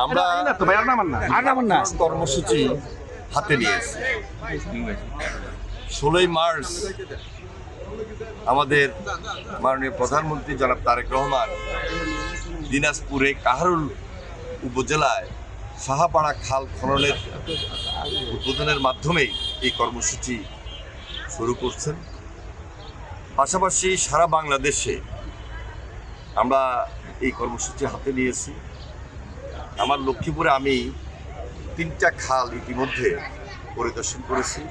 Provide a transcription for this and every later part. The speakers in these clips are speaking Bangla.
আমরা কর্মসূচি হাতে নিয়েছি। 16ই মার্চ আমাদের মাননীয় প্রধানমন্ত্রী জনাব তারেক রহমান দিনাজপুরে কাহারুল উপজেলায় সাহাপাড়া খাল খননের উদ্বোধনের মাধ্যমেই এই কর্মসূচি শুরু করছেন। পাশাপাশি সারা বাংলাদেশে আমরা এই কর্মসূচি হাতে নিয়েছি। আমার লক্ষ্মীপুরে আমি 3টা খাল ইতিমধ্যে পরিদর্শন করেছি।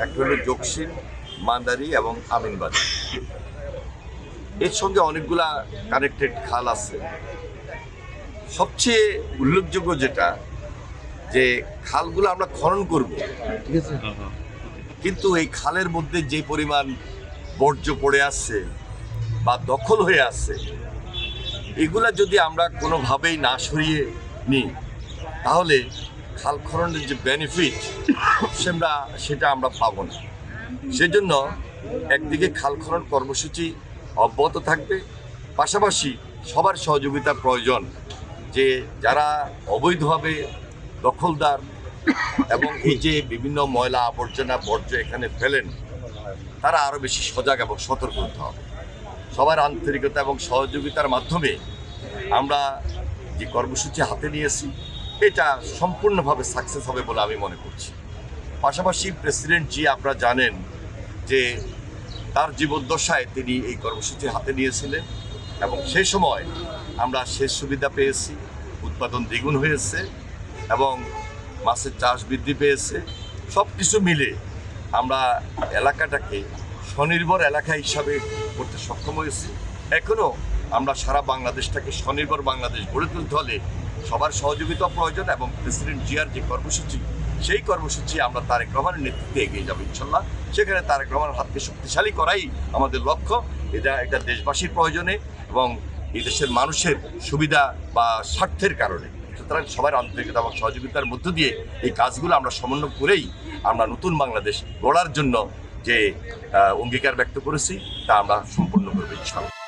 একটা হলো জকসিন, মান্দারি এবং আমিনবাড়ি। এর সঙ্গে অনেকগুলা কানেক্টেড খাল আছে। সবচেয়ে উল্লেখযোগ্য যেটা, যে খালগুলো আমরা খনন করব, কিন্তু এই খালের মধ্যে যে পরিমাণ বর্জ্য পড়ে আসছে বা দখল হয়ে আছে, এগুলা যদি আমরা কোনোভাবেই না সরিয়ে নিই, তাহলে খাল খননের যে বেনিফিট সেটা আমরা পাবো না। সেজন্য একদিকে খাল খনন কর্মসূচি অব্যাহত থাকবে, পাশাপাশি সবার সহযোগিতা প্রয়োজন। যে যারা অবৈধভাবে দখলদার এবং এই যে বিভিন্ন ময়লা আবর্জনা বর্জ্য এখানে ফেলেন, তারা আরও বেশি সজাগ এবং সতর্ক হতে হবে। সবার আন্তরিকতা এবং সহযোগিতার মাধ্যমে আমরা যে কর্মসূচি হাতে নিয়েছি, এটা সম্পূর্ণভাবে সাকসেস হবে বলে আমি মনে করছি। পাশাপাশি প্রেসিডেন্ট জি, আপনারা জানেন যে তার জীবদ্দশায় তিনি এই কর্মসূচি হাতে নিয়েছিলেন এবং সেই সময় আমরা সেচ সুবিধা পেয়েছি, উৎপাদন দ্বিগুণ হয়েছে এবং মাছের চাষ বৃদ্ধি পেয়েছে। সব কিছু মিলে আমরা এলাকাটাকে স্বনির্ভর এলাকা হিসাবে করতে সক্ষম হয়েছি। এখনও আমরা সারা বাংলাদেশটাকে স্বনির্ভর বাংলাদেশ গড়ে তুলতে হলে সবার সহযোগিতা প্রয়োজন এবং প্রেসিডেন্ট জিয়ার যে কর্মসূচি, সেই কর্মসূচি আমরা তারেক রহমানের নেতৃত্বে এগিয়ে যাবো ইনশাল্লাহ। সেখানে তারেক রহমানের হাতকে শক্তিশালী করাই আমাদের লক্ষ্য। এটা দেশবাসীর প্রয়োজনে এবং এই দেশের মানুষের সুবিধা বা স্বার্থের কারণে। সুতরাং সবার আন্তরিকতা এবং সহযোগিতার মধ্য দিয়ে এই কাজগুলো আমরা সমন্বয় করেই আমরা নতুন বাংলাদেশ গড়ার জন্য যে অঙ্গীকার ব্যক্ত করেছি, তা আমরা সম্পূর্ণ করবো ইনশাল্লাহ।